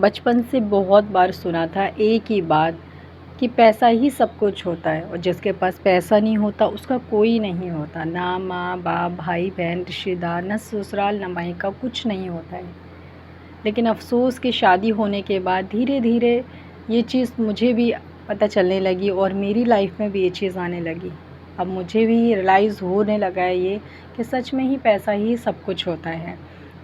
बचपन से बहुत बार सुना था एक ही बात कि पैसा ही सब कुछ होता है और जिसके पास पैसा नहीं होता उसका कोई नहीं होता, ना माँ बाप भाई बहन रिश्तेदार, ना ससुराल ना मायका, कुछ नहीं होता है। लेकिन अफ़सोस कि शादी होने के बाद धीरे धीरे ये चीज़ मुझे भी पता चलने लगी और मेरी लाइफ में भी ये चीज़ आने लगी। अब मुझे भी रियलाइज़ होने लगा है ये कि सच में ही पैसा ही सब कुछ होता है।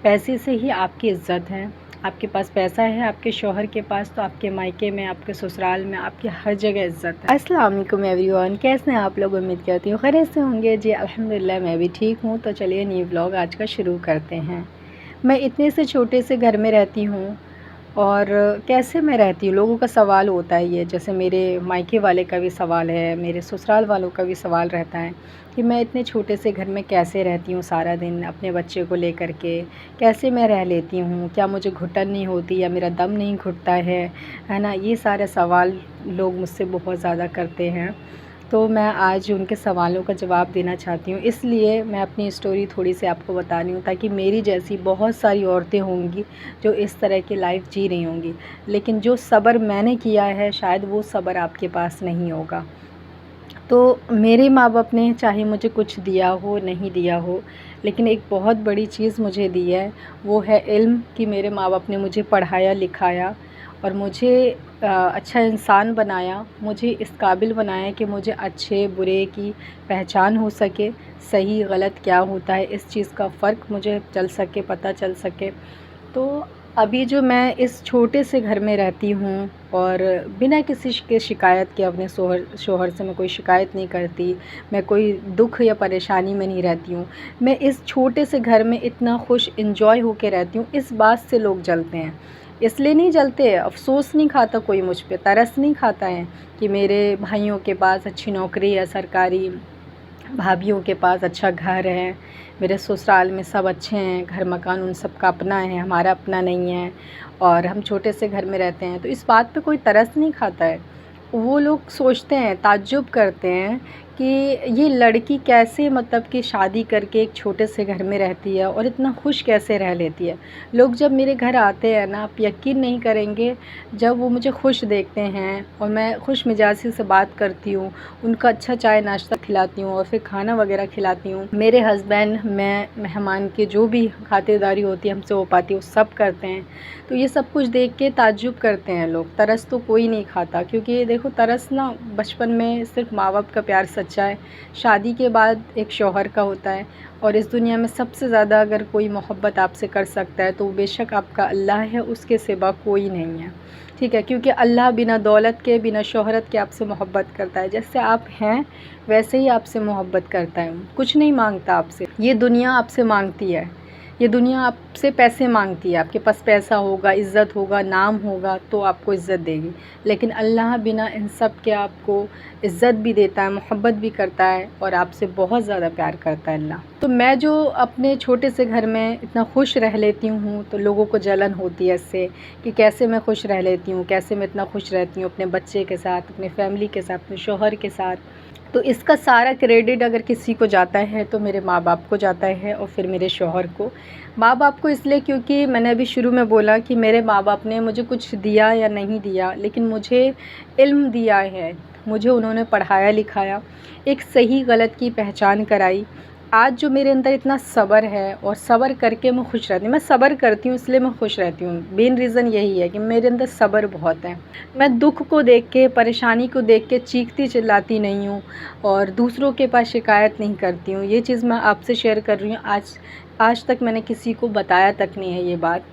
पैसे से ही आपकी इज़्ज़त है। आपके पास पैसा है, आपके शौहर के पास, तो आपके मायके में, आपके ससुराल में, आपकी हर जगह इज़्ज़त है। अस्सलाम वालेकुम एवरीवन, कैसे हैं आप लोग? उम्मीद करती हूँ खैरियत से होंगे। जी अल्हम्दुलिल्लाह मैं भी ठीक हूँ। तो चलिए न्यू व्लॉग आज का शुरू करते हैं। मैं इतने से छोटे से घर में रहती हूँ और कैसे मैं रहती हूँ, लोगों का सवाल होता है ये, जैसे मेरे मायके वाले का भी सवाल है, मेरे ससुराल वालों का भी सवाल रहता है कि मैं इतने छोटे से घर में कैसे रहती हूँ सारा दिन अपने बच्चे को लेकर के, कैसे मैं रह लेती हूँ, क्या मुझे घुटन नहीं होती या मेरा दम नहीं घुटता है ना। ये सारे सवाल लोग मुझसे बहुत ज़्यादा करते हैं। तो मैं आज उनके सवालों का जवाब देना चाहती हूँ, इसलिए मैं अपनी स्टोरी थोड़ी सी आपको बता रही हूँ ताकि मेरी जैसी बहुत सारी औरतें होंगी जो इस तरह की लाइफ जी रही होंगी, लेकिन जो सब्र मैंने किया है शायद वो सब्र आपके पास नहीं होगा। तो मेरे माँ बाप ने चाहे मुझे कुछ दिया हो नहीं दिया हो, लेकिन एक बहुत बड़ी चीज़ मुझे दी है, वो है इल्म। कि मेरे माँ बाप ने मुझे पढ़ाया लिखाया और मुझे अच्छा इंसान बनाया, मुझे इस काबिल बनाया कि मुझे अच्छे बुरे की पहचान हो सके, सही गलत क्या होता है इस चीज़ का फ़र्क मुझे चल सके, पता चल सके। तो अभी जो मैं इस छोटे से घर में रहती हूँ और बिना किसी के शिकायत के, अपने शोहर से मैं कोई शिकायत नहीं करती, मैं कोई दुख या परेशानी में नहीं रहती हूँ। मैं इस छोटे से घर में इतना खुश इंजॉय होके रहती हूँ, इस बात से लोग जलते हैं। इसलिए नहीं जलते, अफ़सोस नहीं खाता कोई मुझ पे, तरस नहीं खाता है कि मेरे भाइयों के पास अच्छी नौकरी है सरकारी, भाभीयों के पास अच्छा घर है, मेरे ससुराल में सब अच्छे हैं, घर मकान उन सब का अपना है, हमारा अपना नहीं है और हम छोटे से घर में रहते हैं। तो इस बात पे कोई तरस नहीं खाता है। वो लोग सोचते हैं, ताज्जुब करते हैं कि ये लड़की कैसे, मतलब कि शादी करके एक छोटे से घर में रहती है और इतना खुश कैसे रह लेती है। लोग जब मेरे घर आते हैं ना, आप यकीन नहीं करेंगे, जब वो मुझे खुश देखते हैं और मैं खुश मिजाजी से बात करती हूँ, उनका अच्छा चाय नाश्ता खिलाती हूँ और फिर खाना वगैरह खिलाती हूँ, मेरे हस्बैंड, मैं, मेहमान की जो भी खातिरदारी होती है हमसे हो पाती है वो सब करते हैं। तो ये सब कुछ देख के ताज्जुब करते हैं लोग। तरस तो कोई नहीं खाता, क्योंकि देखो तरस ना बचपन में सिर्फ माँ बाप का प्यार सच्चा है, शादी के बाद एक शौहर का होता है। और इस दुनिया में सबसे ज़्यादा अगर कोई मोहब्बत आपसे कर सकता है तो बेशक आपका अल्लाह है, उसके सिवा कोई नहीं है। ठीक है, क्योंकि अल्लाह बिना दौलत के, बिना शोहरत के आपसे मोहब्बत करता है। जैसे आप हैं वैसे ही आपसे मोहब्बत करता है, कुछ नहीं मांगता आपसे। ये दुनिया आपसे मांगती है, ये दुनिया आपसे पैसे मांगती है। आपके पास पैसा होगा, इज़्ज़त होगा, नाम होगा तो आपको इज़्ज़त देगी, लेकिन अल्लाह बिना इन सब के आपको इज़्ज़त भी देता है, मोहब्बत भी करता है और आपसे बहुत ज़्यादा प्यार करता है अल्लाह। तो मैं जो अपने छोटे से घर में इतना खुश रह लेती हूँ तो लोगों को जलन होती है इससे कि कैसे मैं खुश रह लेती हूँ, कैसे मैं इतना खुश रहती हूँ अपने बच्चे के साथ, अपने फैमिली के साथ, अपने शौहर के साथ। तो इसका सारा क्रेडिट अगर किसी को जाता है तो मेरे माँ बाप को जाता है और फिर मेरे शौहर को। माँ बाप को इसलिए क्योंकि मैंने अभी शुरू में बोला कि मेरे माँ बाप ने मुझे कुछ दिया या नहीं दिया, लेकिन मुझे इल्म दिया है, मुझे उन्होंने पढ़ाया लिखाया, एक सही गलत की पहचान कराई। आज जो मेरे अंदर इतना सब्र है और सब्र करके मैं खुश रहती हूँ, मैं सब्र करती हूँ इसलिए मैं खुश रहती हूँ। मेन रीज़न यही है कि मेरे अंदर सब्र बहुत है। मैं दुख को देख के, परेशानी को देख के चीखती चिल्लाती नहीं हूँ और दूसरों के पास शिकायत नहीं करती हूँ। ये चीज़ मैं आपसे शेयर कर रही हूँ। आज तक मैंने किसी को बताया तक नहीं है ये बात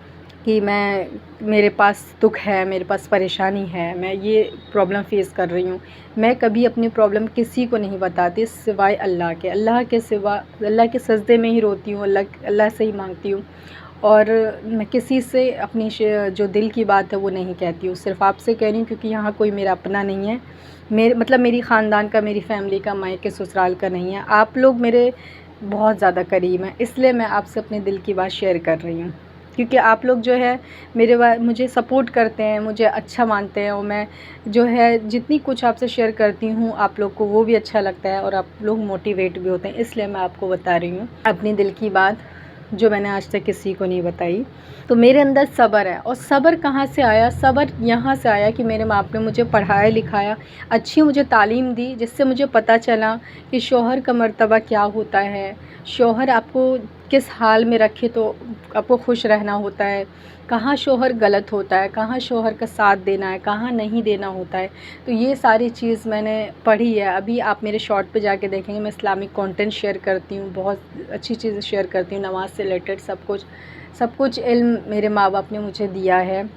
कि मेरे पास दुख है, मेरे पास परेशानी है, मैं ये प्रॉब्लम फ़ेस कर रही हूँ। मैं कभी अपनी प्रॉब्लम किसी को नहीं बताती सिवाय अल्लाह के। अल्लाह के सिवा, अल्लाह के सजदे में ही रोती हूँ, अल्लाह से ही मांगती हूँ और मैं किसी से अपनी जो दिल की बात है वो नहीं कहती हूँ। सिर्फ़ आपसे कह रही हूँ क्योंकि यहाँ कोई मेरा अपना नहीं है, मेरी ख़ानदान का, मेरी फ़ैमिली का, मायके ससुराल का नहीं है। आप लोग मेरे बहुत ज़्यादा करीब हैं, इसलिए मैं आपसे अपने दिल की बात शेयर कर रही हूँ। क्योंकि आप लोग जो है मुझे सपोर्ट करते हैं, मुझे अच्छा मानते हैं और मैं जो है जितनी कुछ आपसे शेयर करती हूँ आप लोग को वो भी अच्छा लगता है और आप लोग मोटिवेट भी होते हैं, इसलिए मैं आपको बता रही हूँ अपनी दिल की बात। जो मैंने आज तक किसी को नहीं बताई। तो मेरे अंदर सब्र है, और सब्र कहाँ से आया? सब्र यहाँ से आया कि मेरे माँ बाप ने मुझे पढ़ाया लिखाया, अच्छी मुझे तालीम दी, जिससे मुझे पता चला कि शौहर का मर्तबा क्या होता है, शौहर आपको किस हाल में रखे तो आपको खुश रहना होता है, कहाँ शौहर गलत होता है, कहाँ शौहर का साथ देना है, कहाँ नहीं देना होता है। तो ये सारी चीज़ मैंने पढ़ी है। अभी आप मेरे शॉर्ट पे जाके देखेंगे, मैं इस्लामिक कंटेंट शेयर करती हूँ, बहुत अच्छी चीज़ें शेयर करती हूँ, नमाज से रिलेटेड सब कुछ इल्म मेरे माँ बाप ने मुझे दिया है,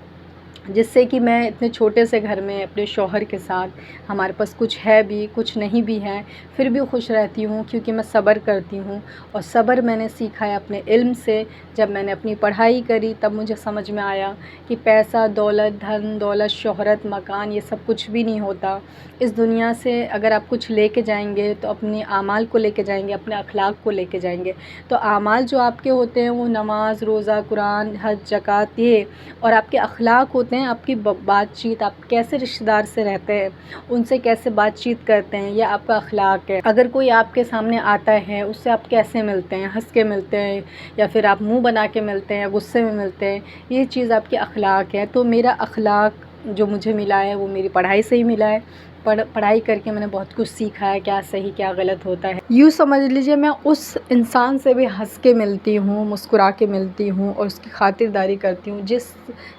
जिससे कि मैं इतने छोटे से घर में अपने शौहर के साथ, हमारे पास कुछ है भी कुछ नहीं भी है, फिर भी खुश रहती हूँ, क्योंकि मैं सब्र करती हूँ। और सब्र मैंने सीखा है अपने इल्म से। जब मैंने अपनी पढ़ाई करी तब मुझे समझ में आया कि पैसा, दौलत, धन दौलत, शोहरत, मकान, ये सब कुछ भी नहीं होता। इस दुनिया से अगर आप कुछ लेके जाएंगे तो अपने आमाल को लेके जाएंगे, अपने अखलाक को लेके जाएंगे। तो आमाल जो आपके होते हैं वो नमाज, रोज़ा, कुरान, हज, ज़कात, ये, और आपके अखलाक होते हैं आपकी बातचीत, आप कैसे रिश्तेदार से रहते हैं, उनसे कैसे बातचीत करते हैं, यह आपका अखलाक है। अगर कोई आपके सामने आता है उससे आप कैसे मिलते हैं, हंस के मिलते हैं या फिर आप मुंह बना के मिलते हैं, गुस्से में मिलते हैं, ये चीज़ आपकी अखलाक है। तो मेरा अखलाक जो मुझे मिला है वो मेरी पढ़ाई से ही मिला है। पढ़ाई करके मैंने बहुत कुछ सीखा है, क्या सही क्या गलत होता है। यूँ समझ लीजिए मैं उस इंसान से भी हंस के मिलती हूँ, मुस्कुरा के मिलती हूँ और उसकी खातिरदारी करती हूँ जिस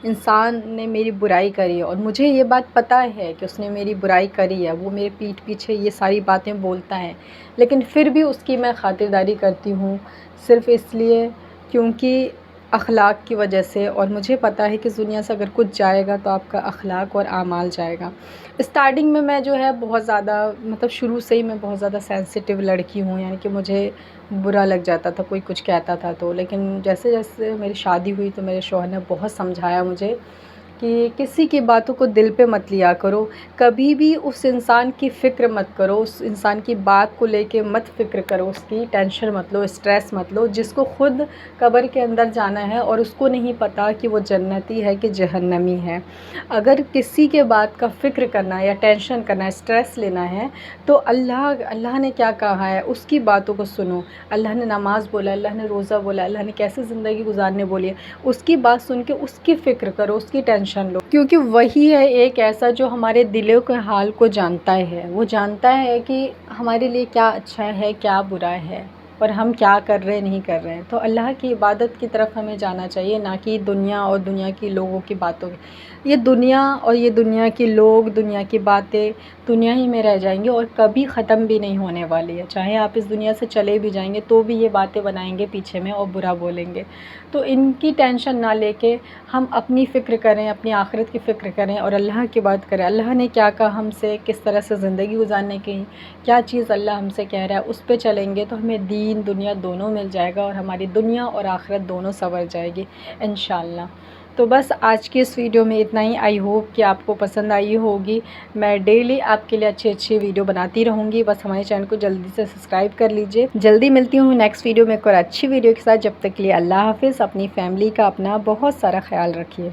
इंसान ने मेरी बुराई करी है। और मुझे ये बात पता है कि उसने मेरी बुराई करी है, वो मेरे पीठ पीछे ये सारी बातें बोलता है, लेकिन फिर भी उसकी मैं खातिरदारी करती हूँ, सिर्फ़ इसलिए क्योंकि अखलाक की वजह से। और मुझे पता है कि इस दुनिया से अगर कुछ जाएगा तो आपका अखलाक और आमाल जाएगा। स्टार्टिंग में मैं जो है बहुत ज़्यादा, मतलब शुरू से ही मैं बहुत ज़्यादा सेंसिटिव लड़की हूँ, यानी कि मुझे बुरा लग जाता था कोई कुछ कहता था तो। लेकिन जैसे जैसे मेरी शादी हुई तो मेरे शौहर ने बहुत समझाया मुझे कि किसी की बातों को दिल पे मत लिया करो, कभी भी उस इंसान की फ़िक्र मत करो, उस इंसान की बात को लेके मत फ़िक्र करो, उसकी टेंशन मत लो, स्ट्रेस मत लो, जिसको ख़ुद कब्र के अंदर जाना है और उसको नहीं पता कि वो जन्नती है कि जहन्नमी है। अगर किसी के बात का फ़िक्र करना है या टेंशन करना है, स्ट्रेस लेना है, तो अल्लाह ने क्या कहा है उसकी बातों को सुनो। अल्लाह ने नमाज़ बोला, अल्लाह ने रोज़ा बोला, अल्लाह ने कैसे ज़िंदगी गुजारने बोली है, उसकी बात सुन के उसकी फ़िक्र करो, उसकी टेंशन लो, क्योंकि वही है एक ऐसा जो हमारे दिलों के हाल को जानता है। वो जानता है कि हमारे लिए क्या अच्छा है, क्या बुरा है, और हम क्या कर रहे हैं, नहीं कर रहे हैं। तो अल्लाह की इबादत की तरफ हमें जाना चाहिए, ना कि दुनिया और दुनिया की लोगों की बातों। ये दुनिया और ये दुनिया के लोग, दुनिया की बातें दुनिया ही में रह जाएंगी और कभी ख़त्म भी नहीं होने वाली है। चाहे आप इस दुनिया से चले भी जाएंगे तो भी ये बातें बनाएंगे पीछे में और बुरा बोलेंगे। तो इनकी टेंशन ना लेके हम अपनी फ़िक्र करें, अपनी आखिरत की फ़िक्र करें और अल्लाह की बात करें। अल्लाह ने क्या कहा हमसे, किस तरह से ज़िंदगी गुजारने की, क्या चीज़ अल्लाह हमसे कह रहा है, उस पे चलेंगे तो हमें दीन दुनिया दोनों मिल जाएगा और हमारी दुनिया और आखिरत दोनों संवर जाएगी इंशाअल्लाह। तो बस आज की इस वीडियो में इतना ही। आई होप कि आपको पसंद आई होगी। मैं डेली आपके लिए अच्छी वीडियो बनाती रहूँगी। बस हमारे चैनल को जल्दी से सब्सक्राइब कर लीजिए। जल्दी मिलती हूँ नेक्स्ट वीडियो में एक और अच्छी वीडियो के साथ। जब तक के लिए अल्लाह हाफ़िज़। अपनी फैमिली का, अपना बहुत सारा ख्याल रखिए।